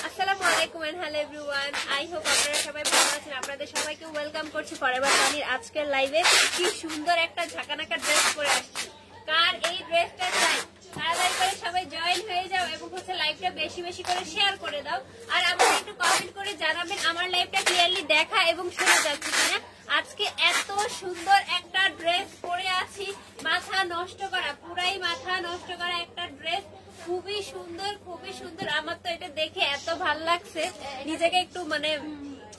আসসালামু আলাইকুম and hello everyone, I hope আপনারা সবাই ভালো আছেন। আপনাদের সবাইকে ওয়েলকাম করছি ফরএভার তানির আজকের লাইভে। কি সুন্দর একটা ঝাঁকানাকা ড্রেস পরে আসছি। কার এই ড্রেসটা চাই তাড়াতাড়ি করে সবাই জয়েন হয়ে যাও এবং হচ্ছে লাইভটা বেশি বেশি করে শেয়ার করে দাও। আর আমাকে একটু কমেন্ট করে জানাবেন আমার লাইভটা ক্লিয়ারলি দেখা এবং শোনা যাচ্ছে কিনা। আজকে এত সুন্দর একটা ড্রেস পরে আছি, মাথা নষ্ট করা, পুরাই মাথা নষ্ট করা একটা ড্রেস। খুবই সুন্দর, খুবই সুন্দর। আমার তো এটা দেখে এত ভালো লাগছে, নিজেকে একটু মানে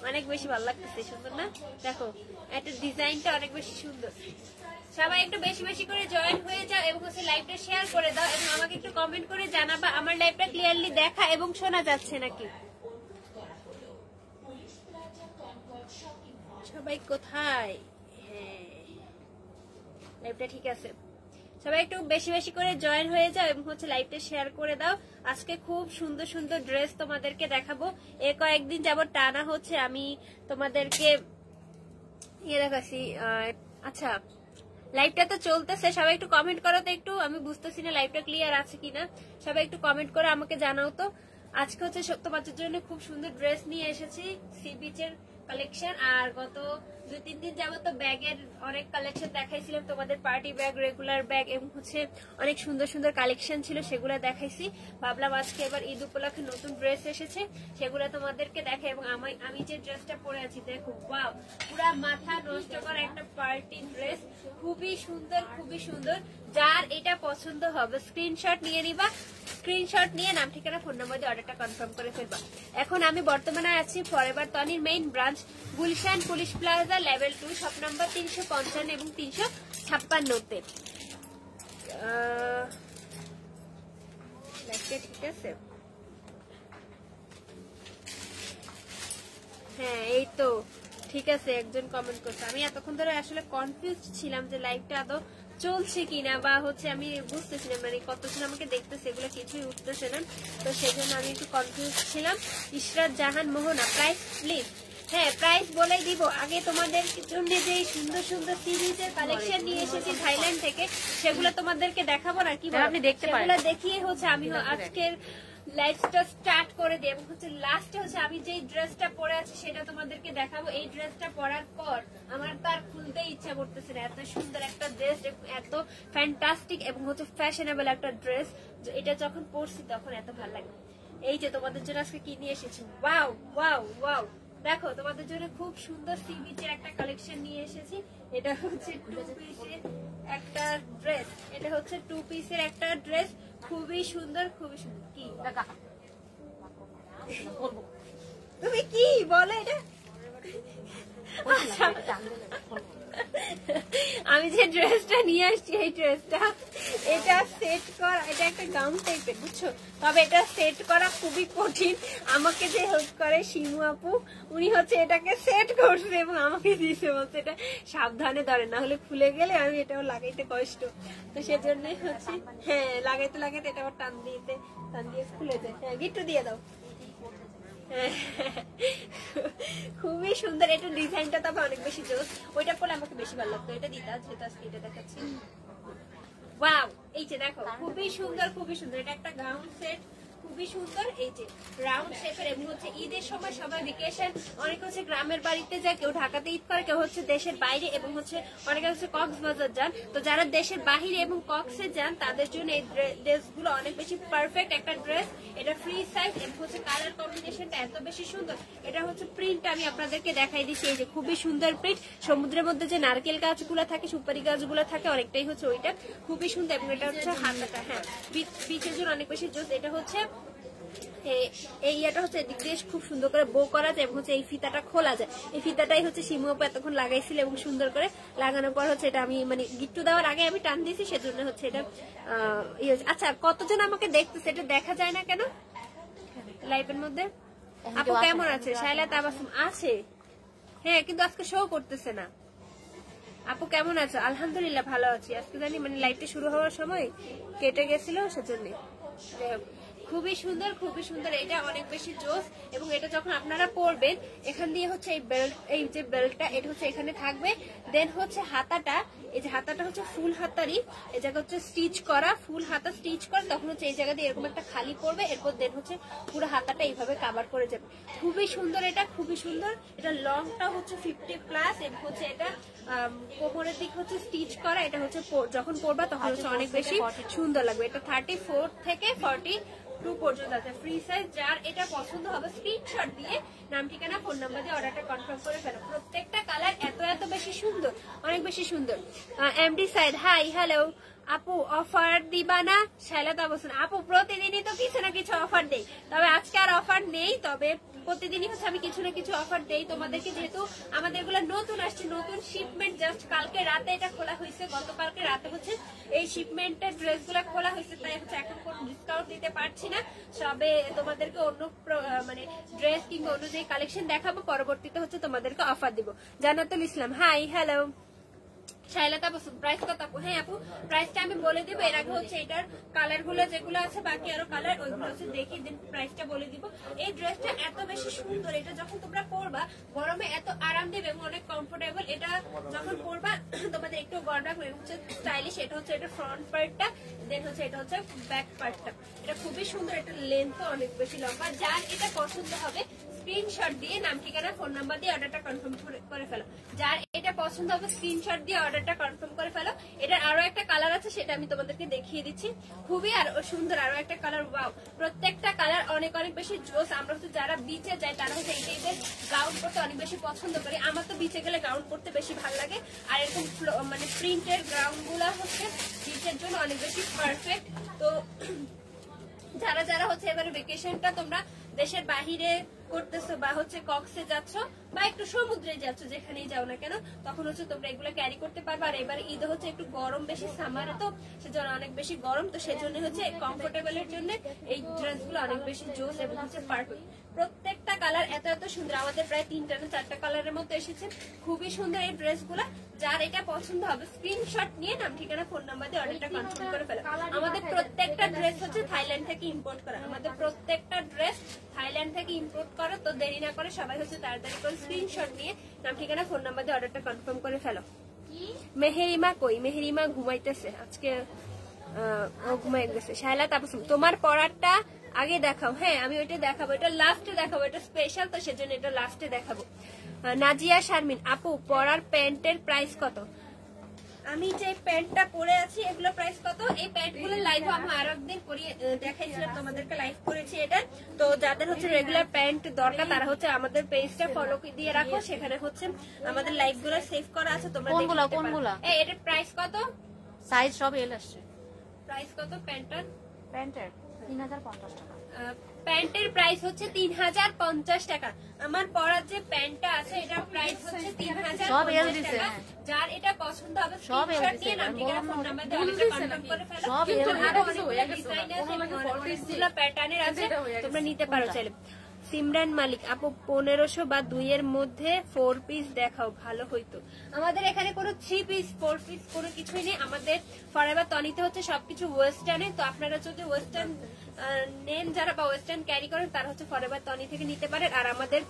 অনেক বেশি ভালো লাগতেছে। সুন্দর না? দেখো একটা ডিজাইনটা অনেক বেশি সুন্দর। সবাই একটু বেশি বেশি করে জয়েন হয়ে যাও এবং হচ্ছে লাইভটা শেয়ার করে দাও এবং আমাকে একটু কমেন্ট করে জানাবা আমার লাইভটা ক্লিয়ারলি দেখা এবং শোনা যাচ্ছে নাকি। সবাই কোথায়? হ্যাঁ, লাইভটা ঠিক আছে। সবাই একটু বেশি বেশি করে জয়েন হয়ে যাও এবং হচ্ছে লাইভটা শেয়ার করে দাও। আজকে খুব সুন্দর সুন্দর ড্রেস তোমাদেরকে দেখাবো। এ কয়েকদিন যাবত টানা হচ্ছে আমি তোমাদেরকে ইয়ে দেখাচ্ছি। আচ্ছা, লাইভটা তো চলতেছে, সবাই একটু কমেন্ট করো তো একটু। আমি বুঝতেছি না লাইভটা ক্লিয়ার আছে কিনা। সবাই একটু কমেন্ট করে আমাকে জানাও তো। আজকে হচ্ছে তোমাদের জন্য খুব সুন্দর ড্রেস নিয়ে এসেছি, সি বিচের কালেকশন। আর গত 2-3 দিন যাবত তো ব্যাগের অনেক কালেকশন দেখাইছিলাম তোমাদের, পার্টি ব্যাগ, রেগুলার ব্যাগ এবং হচ্ছে অনেক সুন্দর সুন্দর কালেকশন ছিল, সেগুলো দেখাইছি। ভাবলাম আজকে এবার ঈদ উপলক্ষে নতুন ড্রেস এসেছে, সেগুলো তোমাদেরকে দেখাই। এবং আমি যে ড্রেসটা পরে আছি দেখো, ওয়াও, পুরা মাথা নষ্ট করা একটা পার্টি ড্রেস। খুবই সুন্দর, খুবই সুন্দর। যার এটা পছন্দ হবে স্ক্রিনশট নিয়ে নিবা, স্ক্রিনশট নিয়ে নাম ঠিকানা ফোন নাম্বার দিয়ে অর্ডারটা কনফার্ম করে ফেলবা। এখন আমি বর্তমানে আছি ফরএভার তানির main branch Gulshan police plaza level 2 shop number 355 এবং 356-তে। ঠিক আছে, হ্যাঁ এই তো ঠিক আছে। একজন কমেন্ট করছে। আমি এতক্ষণ ধরে আসলে কনফিউজ ছিলাম যে লাইভটা আদৌ চলছে কিনা বা হচ্ছে আমি বুঝতেছি না, মানে কতজন আমাকে দেখতেছে এগুলো কিছুই উঠতেছে না, তো সেই জন্য আমি একটু কনফিউজ ছিলাম। ইশরাত জাহান মোহনা, প্রাইস প্লিজ। হ্যাঁ, প্রাইস বলেই দিব। আগে তোমাদের জন্য যে সুন্দর সুন্দর সিরিজের কালেকশন নিয়ে এসেছি থাইল্যান্ড থেকে, সেগুলো তোমাদেরকে দেখাবো না কি আপনি দেখতে পারেন। সেগুলো দেখিয়ে হচ্ছে আমি আজকের লাইভটা স্টার্ট করে দিই এবং হচ্ছে লাস্টে হচ্ছে আমি যেই ড্রেসটা পরে আছি সেটা তোমাদেরকে দেখাবো। এই ড্রেসটা পরার পর আমার তার খুলতেই ইচ্ছা করতেছে না, এত সুন্দর একটা ড্রেস, এত ফ্যান্টাস্টিক এবং হচ্ছে ফ্যাশনেবল একটা ড্রেস। এটা যখন পরছি তখন এত ভালো লাগে। এই যে তোমাদের জন্য আজকে কি নিয়ে এসেছি, ওয়াও ওয়াও ওয়াও। দেখো তোমাদের জন্য খুব সুন্দর সি বিচের একটা কালেকশন নিয়ে এসেছি। এটা হচ্ছে 2 পিসের একটা ড্রেস, এটা হচ্ছে 2 পিসের একটা ড্রেস। খুবই সুন্দর, খুবই সুন্দর। কি তুমি কি বলো এটা? আমি যে ড্রেসটা নিয়ে আসছি এই ড্রেসটা, এটা সেট করা, এটা একটা গাউন টাইপের বুঝছো, তবে এটা সেট করা খুবই কঠিন। আমাকে যে হেল্প করে শিমু আপু, উনি হচ্ছে এটাকে সেট করছে এবং আমাকে দিয়েছে, বলছে এটা সাবধানে ধরে, না হলে খুলে গেলে আমি এটাও লাগাইতে কষ্ট। তো সেজন্যই হচ্ছে হ্যাঁ লাগাইতে লাগাইতে এটা আবার টান দিয়ে খুলে যায়। হ্যাঁ, গিট্টু দিয়ে দাও। খুবই সুন্দর। এটা ডিজাইনটা তবে অনেক বেশি জোস, ওইটা পরে আমাকে বেশি ভালো লাগতো। এটা দিতা যেটা আজকে এটা দেখাচ্ছি। ওয়াও, এই যে দেখো খুবই সুন্দর, খুবই সুন্দর। এটা একটা গাউন সেট, খুবই সুন্দর। এই যে রাউন্ড শেপের এবং হচ্ছে ঈদের সময় সবাই ভ্যাকেশন, অনেকে হচ্ছে গ্রামের বাড়িতে যায়, কেউ ঢাকাতে ঈদ করে, কেউ হচ্ছে দেশের বাইরে এবং হচ্ছে অনেকে হচ্ছে কক্সবাজার যান। তো যারা দেশের বাইরে এবং কক্সে যান তাদের জন্য এই ড্রেসগুলো অনেক বেশি পারফেক্ট একটা ড্রেস। এটা ফ্রি সাইজ এবং হচ্ছে কালার কম্বিনেশনটা এত বেশি সুন্দর। এটা হচ্ছে প্রিন্টটা আমি আপনাদেরকে দেখাই দিচ্ছি। এই যে খুবই সুন্দর প্রিন্ট, সমুদ্রের মধ্যে যে নারকেল গাছগুলো থাকে, সুপারি গাছগুলো থাকে, অনেকটাই হচ্ছে ওইটা। খুবই সুন্দর এবং এটা হচ্ছে হাতাটা, হ্যাঁ বিচের জন্য অনেক বেশি জোস। এটা হচ্ছে এই ইয়েটা হচ্ছে এদিক দিয়ে খুব সুন্দর করে বো করা যায় এবং হচ্ছে এই ফিতাটা খোলা যায়। এই ফিতাটাই হচ্ছে শিমু আপু এতক্ষণ লাগাইছিল এবং সুন্দর করে লাগানোর পর হচ্ছে এটা আমি মানে গিট্টু দেওয়ার আগে আমি টান দিয়েছি, সেজন্য হচ্ছে এটা আচ্ছা কতজন আমাকে দেখতেছে, এটা দেখা যায় না কেন লাইভের মধ্যে? আপু কেমন আছে? শাইলা তাবাসুম আছে, হ্যাঁ কিন্তু আজকে শো করতেছে না। আপু কেমন আছো? আলহামদুলিল্লাহ ভালো আছি। আজকে জানি মানে লাইভটা শুরু হওয়ার সময় কেটে গেছিল, সেজন্য। খুবই সুন্দর খুবই সুন্দর, এটা অনেক বেশি জোস। এবং এটা যখন আপনারা পরবেন এখান দিয়ে হচ্ছে এই বেল্ট, এই যে বেল্টটা এটা হচ্ছে এখানে থাকবে। দেন হচ্ছে হাতাটা, এই যে হাতাটা হচ্ছে ফুল হাতারই, এই জায়গা হচ্ছে স্টিচ করা, ফুল হাতা স্টিচ করা, তখন হচ্ছে এই জায়গা দিয়ে এরকম একটা খালি পড়বে, এরপর দেন হচ্ছে পুরো হাতাটা এইভাবে কাভার করে যাবে। খুবই সুন্দর, এটা খুবই সুন্দর। এটা লংটা হচ্ছে 50+ এবং হচ্ছে এটা কোমরের দিক হচ্ছে স্টিচ করা। এটা হচ্ছে যখন পরবা তখন হচ্ছে অনেক বেশি সুন্দর লাগবে। এটা 34 থেকে 42 পর্যন্ত আছে, ফ্রি সাইজ। যার এটা পছন্দ হবে স্ক্রিনশট দিয়ে নাম ঠিকানা ফোন নাম্বার দিয়ে অর্ডারটা কনফার্ম করে ফেলো। প্রত্যেকটা কালার এত এত বেশি সুন্দর, অনেক বেশি সুন্দর। এমডি সাইদ হাই হ্যালো আপু, অফার দিবা না? শাইলাতা বলছেন আপু প্রতিদিনই তো কিছু না কিছু অফার দেই, তবে আজকে আর অফার নেই, তবে প্রতিদিনই হচ্ছে আমি কিছু না কিছু অফার দেই তোমাদেরকে। যেহেতু আমাদের গুলো নতুন আসছে, নতুন শিপমেন্ট, জাস্ট কালকে রাতে এটা খোলা হয়েছে, গতকালকে রাতে হচ্ছে এই শিপমেন্টের ড্রেস গুলা খোলা হয়েছে, তাই হচ্ছে এখন কোনো ডিসকাউন্ট দিতে পারছি না। সবে তোমাদেরকে অন্য মানে ড্রেস কিংবা অন্য যে কালেকশন দেখাবো, পরবর্তীতে হচ্ছে তোমাদেরকে অফার দিব। জান্নাতুল ইসলাম হাই হ্যালো। শাইলাতা বসুন প্রাইস কত আপু? হ্যাঁ আপু প্রাইসটা আমি বলে দিব, এর আগে হচ্ছে এটার কালার গুলো যেগুলো আছে বাকি আরো কালার ওইগুলো হচ্ছে দেখিয়ে দিন, প্রাইসটা বলে দিব। এই ড্রেসটা এত বেশি সুন্দর, এটা যখন তোমরা পরবা গরমে এত আরাম দেবে এবং অনেক কমফোর্টেবল। এটা যখন পরবা তোমাদের একটু গরম হচ্ছে স্টাইলিশ। এটা হচ্ছে এটা ফ্রন্ট পার্টটা, দেন হচ্ছে এটা হচ্ছে ব্যাক পার্টটা। এটা খুবই সুন্দর, এটা লেন্থ অনেক বেশি লম্বা। যার এটা পছন্দ হবে স্ক্রিনশট দিয়ে নাম ঠিকানা ফোন নাম্বার দিয়ে অর্ডারটা কনফার্ম করে ফেলো। যার এটা পছন্দ হবে স্ক্রিনশট দিয়ে অর্ডারটা কনফার্ম করে ফেলো। এটার আরো একটা কালার আছে, সেটা আমি তোমাদেরকে দেখিয়ে দিচ্ছি। খুবই আর সুন্দর আরো একটা কালার। ওয়াও, প্রত্যেকটা কালার অনেক অনেক বেশি জোস। আমরা হচ্ছে যারা বিচে যাই তারা হচ্ছে এই টাইপের গাউন পরতে অনেক বেশি পছন্দ করি। আমার তো বিচে গেলে গাউন পরতে বেশি ভালো লাগে, আর এরকম মানে প্রিন্টের গাউন গুলা হচ্ছে বিচের জন্য অনেক বেশি পারফেক্ট। তো যারা যারা হচ্ছে এবারে ভেকেশনটা তোমরা দেশের বাহিরে করতেছো বা হচ্ছে কক্সে যাচ্ছ বা একটু সমুদ্রে যাচ্ছ, যেখানেই যাও না কেন, তখন হচ্ছে তোমরা এগুলো ক্যারি করতে পারবে। আর এবার ঈদ হচ্ছে একটু গরম বেশি, সামারে তো সেজন্য অনেক বেশি গরম, তো সেজন্য হচ্ছে কমফোর্টেবলের জন্য এই ড্রেসগুলো অনেক বেশি জোস এবং হচ্ছে পারফেক্ট। প্রত্যেকটা কালার এত এত সুন্দর, আমাদের প্রায় 3টা না 4টা কালারের মতো এসেছে। খুবই সুন্দর এই ড্রেসগুলো। যার এটা পছন্দ হবে স্ক্রিনশট নিয়ে নাম ঠিকানা ফোন নাম্বার দিয়ে অর্ডারটা কনফার্ম করে ফেলো। আমাদের প্রত্যেকটা ড্রেস হচ্ছে থাইল্যান্ড থেকে ইম্পোর্ট করা, আমাদের প্রত্যেকটা ড্রেস থাইল্যান্ড থেকে ইম্পোর্ট করা। তো দেরি না করে সবাই হচ্ছে তাড়াতাড়ি করে স্ক্রিনশট নিয়ে নাম ঠিকানা ফোন নাম্বার দিয়ে অর্ডারটা কনফার্ম করে ফেলো। মেহেরিমা কই? মেহেরিমা ঘুমাইতেছে আজকে, ঘুমাই গেছে। শায়লা তাপসুম তোমার পড়ারটা আগে দেখাও। হ্যাঁ আমি ওইটা দেখাবো, এটা লাস্টে দেখাবো, এটা স্পেশাল তো সেজন্য এটা লাস্টে দেখাবো। নাজিয়া শারমিন আপু পরার প্যান্টের প্রাইস কত? আমি যে প্যান্টটা পরে আছি এগুলো প্রাইস কত? এই প্যান্টগুলো লাইভ আমি আর একদিন পরিয়ে দেখাইছিলাম তোমাদেরকে, লাইভ করেছি এটা। তো যাদের হচ্ছে রেগুলার প্যান্ট দরকার তারা হচ্ছে আমাদের পেজটা ফলো দিয়ে রাখো, সেখানে হচ্ছে আমাদের লাইভ গুলো সেভ করা আছে, তোমরা দেখতে পারো। এটার প্রাইস কত? সাইজ সব এল আসছে। প্রাইস কত প্যান্টের? 3050 টাকা। প্যান্টের প্রাইস হচ্ছে 3050 টাকা। আমার পরার যে প্যান্টটা আছে এটার প্রাইস হচ্ছে 3050 টাকা। যার এটা পছন্দ হবে স্ক্রিনশট নিয়ে নাম ঠিকানা ফোন নাম্বার দিয়ে অর্ডারটা কনফার্ম করে ফেলো। আরো অনেকগুলো ডিজাইন আছে এবং অনেকগুলো প্যাটার্নের আছে, তোমরা নিতে পারো চাইলে। সিমরান মালিক আপু 1500 বা 2 এর মধ্যে 4 পিস দেখাও ভালো হইতো। আমাদের এখানে কোনো 3 পিস 4 পিস কোনো কিছুই নেই। আমাদের ফরএভার তনিতে হচ্ছে সবকিছু ওয়েস্টার্নে, তো আপনারা যদি ওয়েস্টার্ন নেন যারা বা ওয়েস্টার্ন ক্যারি করেন তারা হচ্ছে ফরএভার তনি থেকে নিতে পারেন। আর আমাদের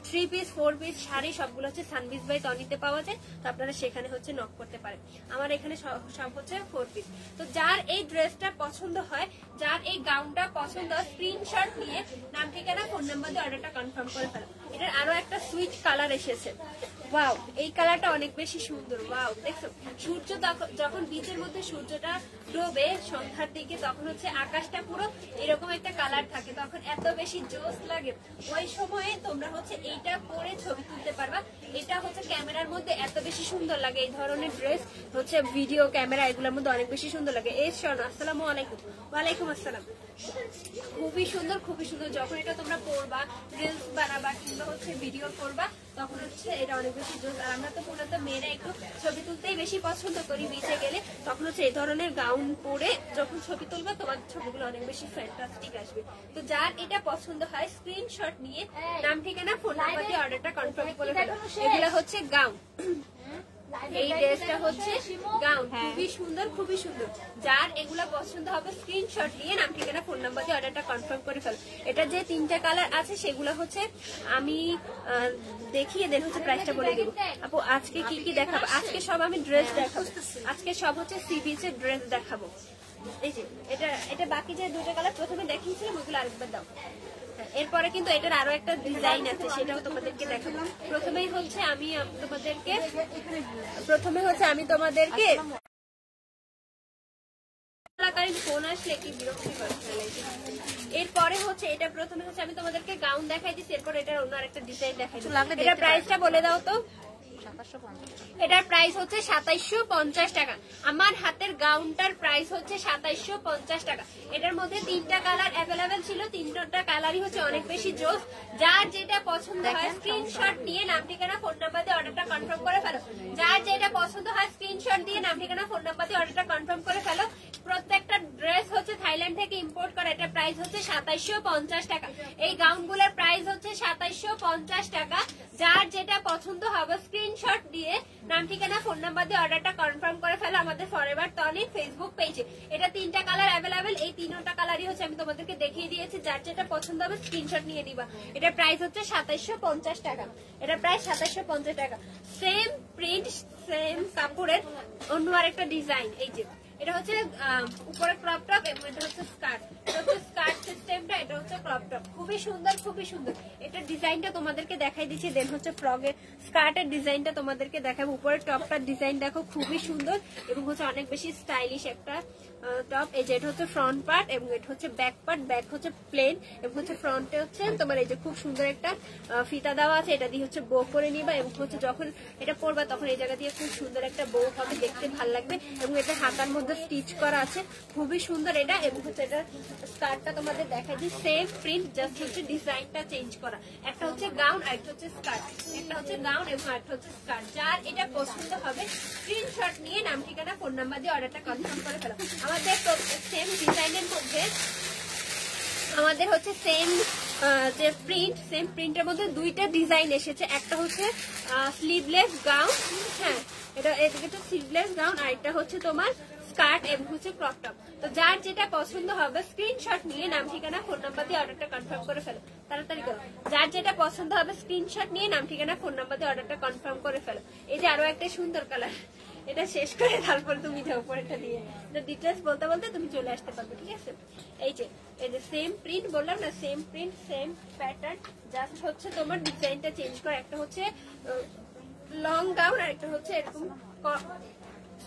3 পিস 4 পিস শাড়ি সবগুলো হচ্ছে সানবিজ বাই তনিতে পাওয়া যায়, তো আপনারা সেখানে হচ্ছে নক করতে পারেন। আমার এখানে সব হচ্ছে 4 পিস। তো যার এই ড্রেসটা পছন্দ হয়, যার এই গাউনটা পছন্দ, স্ক্রিনশট নিয়ে নাম ঠিকানা ফোন নাম্বার দিয়ে অর্ডারটা কনফার্ম করে ফেলো। এটার আরো একটা সুইচ কালার এসেছে। ওয়াও, এই কালারটা অনেক বেশি সুন্দর। ওয়াও, দেখছো সূর্য যখন বিচের মধ্যে সূর্যটা ডোবে সন্ধ্যার দিকে, তখন হচ্ছে আকাশটা পুরো এরকম একটা কালার থাকে, তখন এত বেশি জোস লাগে। ওই সময়ে তোমরা হচ্ছে এইটা পরে ছবি তুলতে পারবা। এটা হচ্ছে ক্যামেরার মধ্যে এত বেশি সুন্দর লাগে, এই ধরনের ড্রেস হচ্ছে ভিডিও ক্যামেরা এগুলোর মধ্যে অনেক বেশি সুন্দর লাগে। এই শোন, আসসালামু আলাইকুম। ওয়ালাইকুম আসসালাম। খুবই সুন্দর, খুবই সুন্দর। যখন এটা তোমরা পরবা, রিলস বানাবা কিংবা হচ্ছে ভিডিও করবা, তখন হচ্ছে এটা অনেক বেশি জোস। আর আমরা তো পুরো মেয়েরা একটু ছবি তুলতেই বেশি পছন্দ করি বিচে গেলে, তখন হচ্ছে এই ধরনের গাউন পরে যখন ছবি তুলবা তোমার ছবিগুলো অনেক বেশি ফ্যান্টাস্টিক আসবে। তো যার এটা পছন্দ হয় স্ক্রিনশট নিয়ে নাম ঠিকানা ফোন নাম্বার দিয়ে অর্ডারটা কনফার্ম করে ফেলো। এগুলো হচ্ছে গাউন। এই ড্রেসটা হচ্ছে গাউন, খুবই সুন্দর খুবই সুন্দর। যার এগুলা পছন্দ হবে স্ক্রিনশট নিয়ে নাম ঠিকানা ফোন নাম্বার দিয়ে অর্ডারটা কনফার্ম করে ফেল। এটা যে 3টা কালার আছে সেগুলো হচ্ছে আমি দেখিয়ে দেন হচ্ছে প্রাইসটা বলে দেবো। আপু আজকে কি কি দেখাবো? আজকে সব আমি ড্রেস দেখাবো, আজকে সব হচ্ছে সি বিচের ড্রেস দেখাবো। এই যে এটা বাকি যে 2টা কালার প্রথমে দেখিয়েছিলাম ওগুলো আরেকবার দাও। এরপরে কিন্তু এটার আরো একটা ডিজাইন আছে, সেটাও তোমাদেরকে দেখাবো। প্রথমে হচ্ছে আমি তোমাদেরকে ফোন আসলে কি বিরক্তিকর। এরপরে হচ্ছে এটা প্রথমে হচ্ছে আমি তোমাদেরকে গাউন দেখাই দিচ্ছি, এরপর এটার অন্য আরেকটা ডিজাইন দেখাই দিচ্ছি। এটার প্রাইসটা বলে দাও তো। এটার প্রাইস হচ্ছে 2750 টাকা। আমার হাতের গাউনটার প্রাইস হচ্ছে 2750 টাকা। এটার মধ্যে 3টা কালার অ্যাভেলেবেল ছিল, 3টা কালারই হচ্ছে অনেক বেশি জোস। যার যেটা পছন্দ হয় স্ক্রিনশট নিয়ে নাম ঠিকানা ফোন নাম্বার দিয়ে অর্ডারটা কনফার্ম করে ফেলো। যার যেটা পছন্দ হয় স্ক্রিনশট দিয়ে নাম ঠিকানা ফোন নাম্বার দিয়ে অর্ডারটা কনফার্ম করে ফেলো। প্রত্যেকটা ড্রেস হচ্ছে থাইল্যান্ড থেকে ইম্পোর্ট করা। এটার প্রাইস হচ্ছে 2750 টাকা। এই গাউনগুলোর প্রাইস হচ্ছে 2750 টাকা। যার যেটা পছন্দ হবে স্ক্রিনশট দিয়ে নাম ঠিকানা ফোন নাম্বার দিয়ে অর্ডারটা কনফার্ম করে ফেলো আমাদের ফরএভার তনির ফেসবুক পেজে। এটা 3টা কালার অ্যাভেলেবেল, এই 3টা কালারই হচ্ছে আমি তোমাদেরকে দেখিয়ে দিয়েছি। যার যেটা পছন্দ হবে স্ক্রিনশট নিয়ে নিবা। এটার প্রাইস হচ্ছে 2750 টাকা। এটার প্রাইস 2750 টাকা। সেম প্রিন্ট সেম কাপড়ের অন্য আরেকটা ডিজাইন। এই যে এটা হচ্ছে উপরে ক্রপ টপ এবং এটা হচ্ছে স্কার্ট। এটা হচ্ছে স্কার্ট সিস্টেমটা, এটা হচ্ছে ক্রপ টপ। খুবই সুন্দর খুবই সুন্দর। এটার ডিজাইনটা তোমাদেরকে দেখাই দিচ্ছি, দেন হচ্ছে ফ্রকের স্কার্টের ডিজাইনটা তোমাদেরকে দেখাবো। উপরের টপটার ডিজাইন দেখো খুবই সুন্দর এবং হচ্ছে অনেক বেশি স্টাইলিশ একটা টপ। এই যে এটা হচ্ছে ফ্রন্ট পার্ট এবং এটা হচ্ছে ব্যাক পার্ট। ব্যাক হচ্ছে প্লেন এবং হচ্ছে ফ্রন্টে হচ্ছে তোমার এই যে খুব সুন্দর একটা ফিতা দেওয়া আছে, এটা দিয়ে হচ্ছে বো করে নিবা এবং হচ্ছে যখন এটা পরবা তখন এই জায়গা দিয়ে খুব সুন্দর একটা বো হবে, দেখতে ভালো লাগবে। এবং এটা হাতার মধ্যে স্টিচ করা আছে, খুবই সুন্দর এটা। এবং হচ্ছে এটা স্কার্টটা তোমাদের দেখাই দিই, সেম প্রিন্ট, জাস্ট হচ্ছে ডিজাইনটা চেঞ্জ করা। একটা হচ্ছে গাউন আর একটা হচ্ছে স্কার্ট। একটা হচ্ছে গাউন এবং আরেকটা হচ্ছে স্কার্ট। যার এটা পছন্দ হবে স্ক্রিনশট নিয়ে নাম ঠিকানা ফোন নাম্বার দিয়ে অর্ডারটা কনফার্ম করে ফেলো। আমাদের সেম ডিজাইনের মধ্যে আমাদের হচ্ছে সেম যে প্রিন্ট, সেম প্রিন্টের মধ্যে 2টা ডিজাইন এসেছে। একটা হচ্ছে স্লিভলেস গাউন, হ্যাঁ এটা হচ্ছে স্লিভলেস গাউন, আর এটা হচ্ছে তোমার স্কার্ট এবং হচ্ছে ক্রপ টপ। তো যার যেটা পছন্দ হবে স্ক্রিনশট নিয়ে নাম ঠিকানা ফোন নাম্বার দিয়ে অর্ডারটা কনফার্ম করে ফেলো। তাড়াতাড়ি করো। যার যেটা পছন্দ হবে স্ক্রিনশট নিয়ে নাম ঠিকানা ফোন নাম্বার দিয়ে অর্ডারটা কনফার্ম করে ফেলো। এই যে আরো একটা সুন্দর কালার, এটা শেষ করে তারপর তুমি যাও পরেরটা দিয়ে। ডিটেলস বলতে বলতে তুমি চলে আসতে পারবে, ঠিক আছে? এই যে সেম প্রিন্ট বললাম না, same print same pattern, just হচ্ছে তোমার ডিজাইনটা চেঞ্জ করা। একটা হচ্ছে লং গাউন আর একটা হচ্ছে এরকম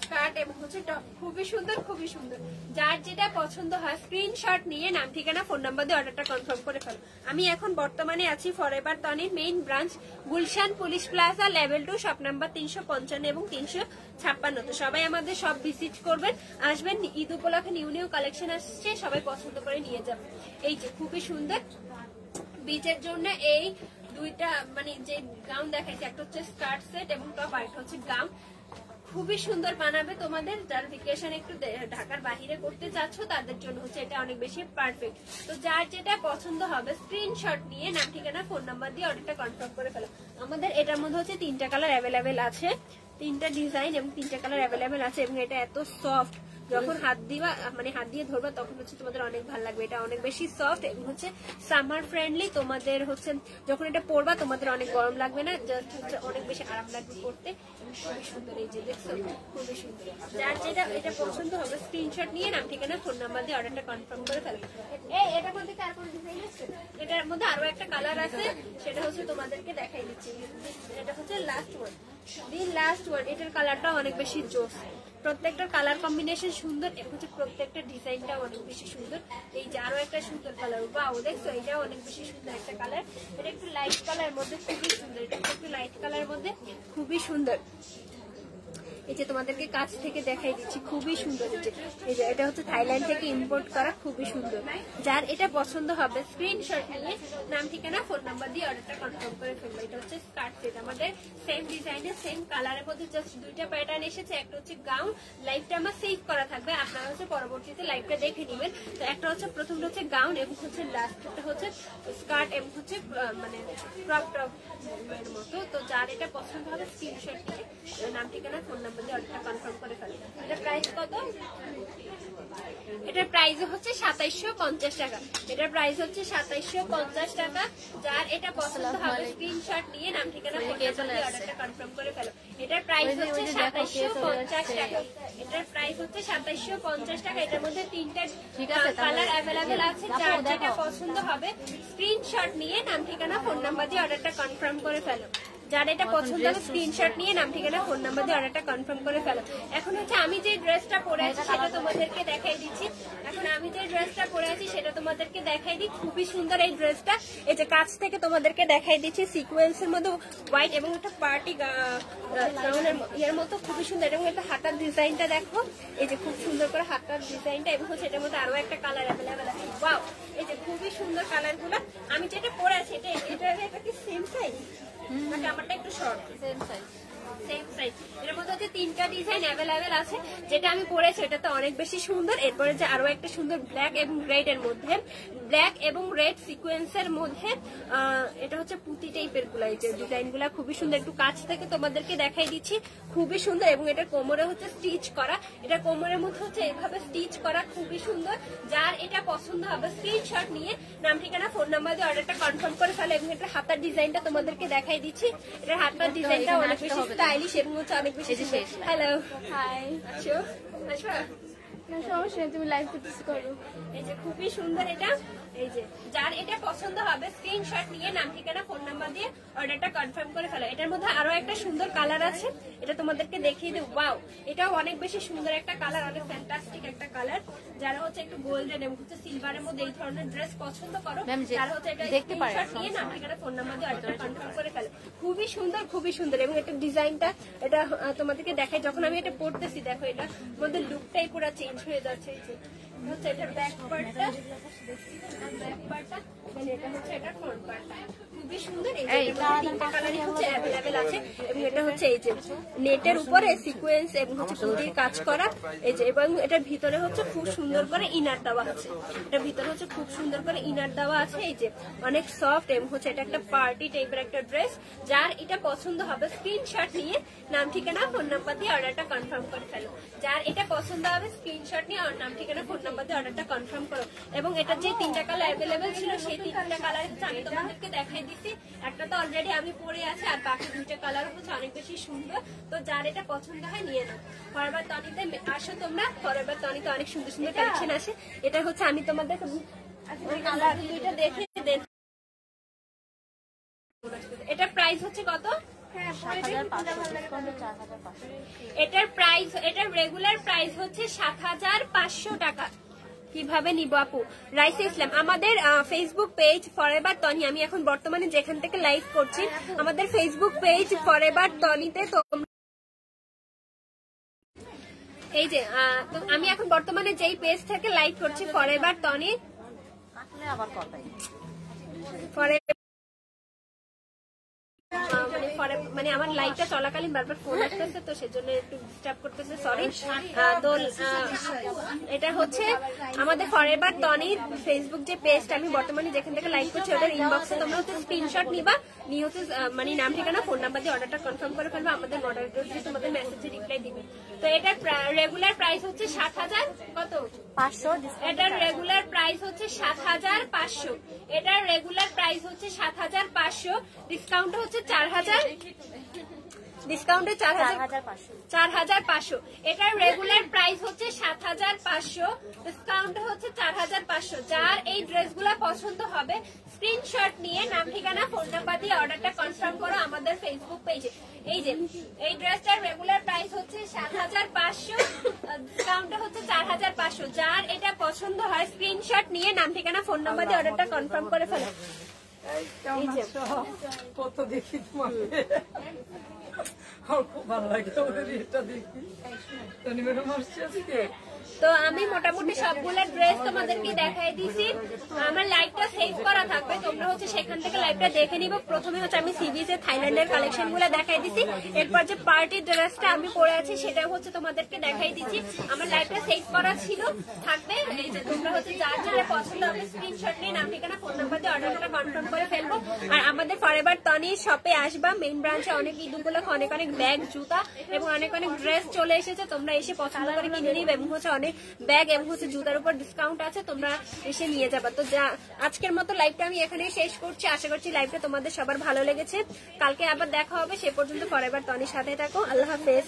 স্কার্ট এবং হচ্ছে টপ। খুবই সুন্দর খুবই সুন্দর। যার যেটা পছন্দ হয় স্ক্রিনশট নিয়ে নাম ঠিকানা ফোন নাম্বার দিয়ে অর্ডারটা কনফার্ম করে ফেলো। আমি এখন বর্তমানে আছি ফরএভার তনির main branch Gulshan police plaza level 2 shop number 355 এবং 356। তো সবাই আমাদের সব ভিজিট করবেন, আসবেন। ঈদ উপলক্ষে নিউ নিউ কালেকশন আসছে, সবাই পছন্দ করে নিয়ে যাবেন। এই যে খুবই সুন্দর বিচের জন্য এই 2টা মানে যে গাউন দেখাইছে, একটা হচ্ছে স্কার্ট সেট এবং টপ, আর একটা হচ্ছে গাউন। খুবই সুন্দর বানাবে তোমাদের যারা ভেকেশন একটু ঢাকার বাহিরে করতে চাচ্ছ তাদের জন্য হচ্ছে এটা অনেক বেশি পারফেক্ট। তো যার যেটা পছন্দ হবে স্ক্রিনশট নিয়ে নাম ঠিকানা ফোন নাম্বার দিয়ে অর্ডারটা কনফার্ম করে ফেলো। আমাদের এটার মধ্যে হচ্ছে 3টা কালার অ্যাভেলেবেল আছে, 3টা ডিজাইন এবং 3টা কালার অ্যাভেলেবেল আছে। এবং এটা এত সফট, যখন হাত দিবা মানে হাত দিয়ে ধরবা তখন হচ্ছে তোমাদের অনেক ভালো লাগবে। এটা অনেক বেশি সফট এবং হচ্ছে সামার ফ্রেন্ডলি। তোমাদের হচ্ছে যখন এটা পরবা তোমাদের অনেক গরম লাগবে না, জাস্ট হচ্ছে অনেক বেশি আরাম লাগবে পরতে। খুবই সুন্দর, এই যে দেখছো খুবই সুন্দর। যার যেটা এটা পছন্দ হবে স্ক্রিনশট নিয়ে নাম ঠিকানা ফোন নাম্বার দিয়ে অর্ডারটা কনফার্ম করে ফেলবে। এটার মধ্যে আর কোনো ডিজাইন আছে? এটার মধ্যে আরো একটা কালার আছে, সেটা হচ্ছে তোমাদেরকে দেখাই দিচ্ছি। এটা হচ্ছে লাস্ট ওয়ান, লাস্ট ওয়ান। এটার কালারটা অনেক বেশি জোস, প্রত্যেকটা কালার কম্বিনেশন সুন্দর এবং হচ্ছে প্রত্যেকটা ডিজাইনটা অনেক বেশি সুন্দর। এই যে আরো একটা সুন্দর কালার, বাও দেখছো এটাও অনেক বেশি সুন্দর একটা কালার। এটা একটু লাইট কালার মধ্যে খুবই সুন্দর, এটা একটু লাইট কালার মধ্যে খুবই সুন্দর। এই যে তোমাদেরকে কাছ থেকে দেখাই দিচ্ছি, খুবই সুন্দর। এই যে এটা হচ্ছে থাইল্যান্ড থেকে ইম্পোর্ট করা, খুবই সুন্দর। যার এটা পছন্দ হবে স্ক্রিনশট নিয়ে নাম ঠিকানা ফোন নাম্বার দিয়ে অর্ডারটা কনফার্ম করে ফেলবো। এটা হচ্ছে স্কার্ট সেট, আমাদের সেম ডিজাইনের সেম কালারের মধ্যে জাস্ট দুইটা প্যাটার্ন এসেছে। একটা হচ্ছে গাউন, লাইভটা আমার সেভ করা থাকবে, আপনারা হচ্ছে পরবর্তীতে লাইভটা দেখে নেবেন। তো একটা হচ্ছে প্রথমটা হচ্ছে গাউন এবং হচ্ছে লাস্টটা হচ্ছে স্কার্ট এবং হচ্ছে মানে ক্রপ টপ এর মতো। তো যার এটা পছন্দ হবে স্ক্রিনশট নিয়ে নাম ঠিকানা ফোন নাম্বার দিয়ে অর্ডারটা কনফার্ম করে ফেলবেন। এটা প্রাইস কত? এটার প্রাইস হচ্ছে 2750 টাকা। এটার প্রাইস হচ্ছে 2750 টাকা। যার এটা পছন্দ হবে স্ক্রিনশট নিয়ে নাম ঠিকানা ফোন নাম্বার দিয়ে অর্ডারটা কনফার্ম করে ফেলো। এটার প্রাইস হচ্ছে 2750 টাকা। এটার প্রাইস হচ্ছে 2750 টাকা। এটার মধ্যে তিনটা কালার অ্যাভেলেবেল আছে। যার যেটা পছন্দ হবে স্ক্রিনশট নিয়ে নাম ঠিকানা ফোন নাম্বার দিয়ে অর্ডারটা কনফার্ম করে ফেলো। যার এটা পছন্দ হবে স্ক্রিনশট নিয়ে নাম ঠিকানা ফোন নাম্বার দিয়ে অর্ডারটা কনফার্ম করে ফেলো। এখন হচ্ছে আমি যে ড্রেসটা পরে আছি সেটা তোমাদেরকে দেখাই দিচ্ছি। এখন আমি যে ড্রেসটা পরে আছি সেটা তোমাদেরকে দেখাই দিই। খুবই সুন্দর এই ড্রেসটা। এই যে কাছ থেকে তোমাদেরকে দেখাই দিচ্ছি, সিকোয়েন্সের মধ্যে হোয়াইট এবং একটা পার্টি গাউনের এর মতো খুবই সুন্দর। এবং একটা হাতার ডিজাইনটা দেখো, এই যে খুব সুন্দর করে হাতার ডিজাইনটা, এবং হচ্ছে এটার মধ্যে আরো একটা কালার অ্যাভেলেবেল আছে। ওয়াও, এই যে খুবই সুন্দর কালার গুলো। আমি যেটা পরে আছি এটা কি সেম সাইজ? আমারটা একটু শর্ট, সেম সাইজ। এর মধ্যে হচ্ছে তিনটা ডিজাইন অ্যাভেলেবেল আছে। যেটা আমি পরেছি এটা তো অনেক বেশি সুন্দর। এরপরে যে আরো একটা সুন্দর ব্ল্যাক এবং রেড এর মধ্যে, ব্ল্যাক এবং রেড সিকোয়েন্সের মধ্যে এটা হচ্ছে পুঁতি টাইপের গুলা। এই যে ডিজাইন গুলা খুবই সুন্দর। একটু কাছ থেকে তোমাদেরকে দেখাই দিচ্ছি, খুবই সুন্দর। এবং এটা কোমরে হচ্ছে স্টিচ করা, এটা কোমরের মধ্যে হচ্ছে এভাবে স্টিচ করা, খুবই সুন্দর। যার এটা পছন্দ হবে স্ক্রিনশট নিয়ে নাম ঠিকানা ফোন নাম্বার দিয়ে অর্ডারটা কনফার্ম করে ফেলো। এবং এটা হাতার ডিজাইনটা তোমাদেরকে দেখাই দিচ্ছি। এটা হাতার ডিজাইনটা অনেক বেশি স্টাইলিশ এবং হচ্ছে অনেক বেশি। হ্যালো, হাই, আসো আসো। সমস্যা তুমি লাইভ করতেছি করো। এই যে খুবই সুন্দর এটা। এই যে যার এটা পছন্দ হবে স্ক্রিনশট নিয়ে নাম ঠিকানা ফোন নাম্বার দিয়ে অর্ডারটা কনফার্ম করে ফেলো। এটার মধ্যে আরো একটা সুন্দর কালার আছে, এটা তোমাদেরকে দেখিয়ে দেব। ওয়াও, এটাও অনেক বেশি সুন্দর একটা কালার, অনেক ফ্যান্টাস্টিক একটা কালার। যারা হচ্ছে একটু গোল্ডেন এবং হচ্ছে সিলভারের মধ্যে এই ধরনের ড্রেস পছন্দ করো, তারা হচ্ছে এটা স্ক্রিনশট নিয়ে নাম ঠিকানা ফোন নাম্বার দিয়ে অর্ডারটা কনফার্ম করে ফেলো। খুবই সুন্দর, খুবই সুন্দর। এবং এটা ডিজাইনটা এটা তোমাদেরকে দেখাই। যখন আমি এটা পড়তেছি দেখো, এটা মধ্যে লুকটাই পুরো চেঞ্জ হয়ে যাচ্ছে। এই যে হচ্ছে এটার ব্যাক পার্টটা, ব্যাক পার্টটা, মানে এটা হচ্ছে এটার ফ্রন্ট পার্টটা, খুবই সুন্দর। এই যে তিনটা কালারই হচ্ছে অ্যাভেলেবেল আছে। এবং এটা হচ্ছে এই যে নেটের উপরে সিকোয়েন্স এবং হচ্ছে পুঁতির কাজ করা। এই যে এবং এটার ভিতরে হচ্ছে খুব সুন্দর করে ইনার দেওয়া আছে। এটার ভিতরে হচ্ছে খুব সুন্দর করে ইনার দেওয়া আছে। এই যে অনেক সফট এবং হচ্ছে এটা একটা পার্টি টাইপের একটা ড্রেস। যার এটা পছন্দ হবে স্ক্রিনশট নিয়ে নাম ঠিকানা ফোন নাম্বার দিয়ে অর্ডারটা কনফার্ম করে ফেলো। যার এটা পছন্দ হবে স্ক্রিনশট নিয়ে নাম ঠিকানা ফোন নাম্বার দিয়ে অর্ডারটা কনফার্ম করো। এবং এটা যে তিনটা কালার অ্যাভেলেবেল ছিল সেই তিনটা কালার হচ্ছে আমি তোমাদেরকে দেখাই দিচ্ছি। একটা তো অলরেডি আমি পরে আছি, আর বাকি দুইটা কালার হচ্ছে অনেক বেশি সুন্দর। তো যার এটা পছন্দ হয় নিয়ে নাও। ফরএভার তনিতে আসো তোমরা, ফরএভার তনিতে অনেক সুন্দর সুন্দর কালেকশন আসে। এটা হচ্ছে আমি তোমাদের কালার দুইটা দেখে দেন। এটার প্রাইস হচ্ছে কত? এটার প্রাইস, এটার রেগুলার প্রাইস হচ্ছে 7500 টাকা। কিভাবে নিব আপু? রাইসা ইসলাম, আমাদের ফেসবুক পেজ ফরএভার তনি, আমি এখন বর্তমানে যেখান থেকে লাইভ করছি আমাদের ফেসবুক পেজ ফরএভার তনিতে এই যে আমি এখন বর্তমানে যেই পেজ থেকে লাইভ করছি ফরএভার তনি, মানে আমার লাইভটা চলাকালীন বারবার ফোন আসতেছে, তো সেজন্য একটু ডিস্টার্ব করতেছে, সরি। তো এটা হচ্ছে আমাদের ফরএভার তনির ফেসবুক যে পেজটা আমি বর্তমানে যেখান থেকে লাইভ করছি, ওটার ইনবক্সে তোমরা হচ্ছে স্ক্রিনশট নিবা, নিয়ে হচ্ছে মানে নাম ঠিকানা ফোন নাম্বার দিয়ে অর্ডারটা কনফার্ম করে ফেলবে। আমাদের মডারেটর দিয়ে তোমাদের মেসেজে রিপ্লাই দিবে। তো এটার রেগুলার প্রাইস হচ্ছে 7000 কত 500। এটার রেগুলার প্রাইস হচ্ছে 7500। এটার রেগুলার প্রাইস হচ্ছে 7500, ডিসকাউন্ট হচ্ছে 4000, ডিসকাউন্টে 4500। এটার রেগুলার প্রাইস হচ্ছে 7500, ডিসকাউন্ট হচ্ছে 4500। যার এই ড্রেসগুলো পছন্দ হবে স্ক্রিনশট নিয়ে নাম ঠিকানা ফোন নাম্বার দিয়ে অর্ডারটা কনফার্ম করো আমাদের ফেসবুক পেজে। এই যে এই ড্রেসটার রেগুলার প্রাইস হচ্ছে 7500, ডিসকাউন্ট হচ্ছে 4500। যার এটা পছন্দ হয় স্ক্রিনশট নিয়ে নাম ঠিকানা ফোন নাম্বার দিয়ে অর্ডারটা কনফার্ম করে ফেলো। এই যে কত দেখি তোমাকে আমার খুব ভালো লাগে ওদের এটা দেখি। তনি ম্যাডাম আসছে আজকে। তো আমি মোটামুটি সবগুলো ড্রেস তোমাদেরকে দেখাই দিছি। আমার লাইভটা সেভ করা থাকবে, তোমরা হচ্ছে সেখান থেকে লাইভটা দেখে নিব। প্রথমে হচ্ছে আমি সিবিজে থাইল্যান্ডের কালেকশন গুলো দেখাই দিছি, এরপর যে পার্টি ড্রেসটা আমি পরে আছি সেটা হচ্ছে তোমাদেরকে দেখাই দিচ্ছি। আমার লাইভটা সেভ করা ছিল থাকবে, এই যে তোমরা হচ্ছে যার যেটা পছন্দ হবে স্ক্রিনশট নিয়ে নাম ঠিকানা ফোন নাম্বার দিয়ে অর্ডারটা কনফার্ম করে ফেলবো। আর আমাদের ফরএভার তনির শপে আসবা, মেইন ব্রাঞ্চে অনেক ঈদ উপলক্ষে অনেক অনেক ব্যাগ, জুতা এবং অনেক অনেক ড্রেস চলে এসেছে। তোমরা এসে পছন্দ করে কিনে নিবে এবং হচ্ছে অনেক ব্যাগ এবং হচ্ছে জুতার উপর ডিসকাউন্ট আছে, তোমরা এসে নিয়ে যাবা। তো আজকের মতো লাইভটা আমি এখানেই শেষ করছি। আশা করছি লাইভটা তোমাদের সবার ভালো লেগেছে। কালকে আবার দেখা হবে, সে পর্যন্ত ফরএভার তনির সাথে থাকো। আল্লাহ হাফেজ।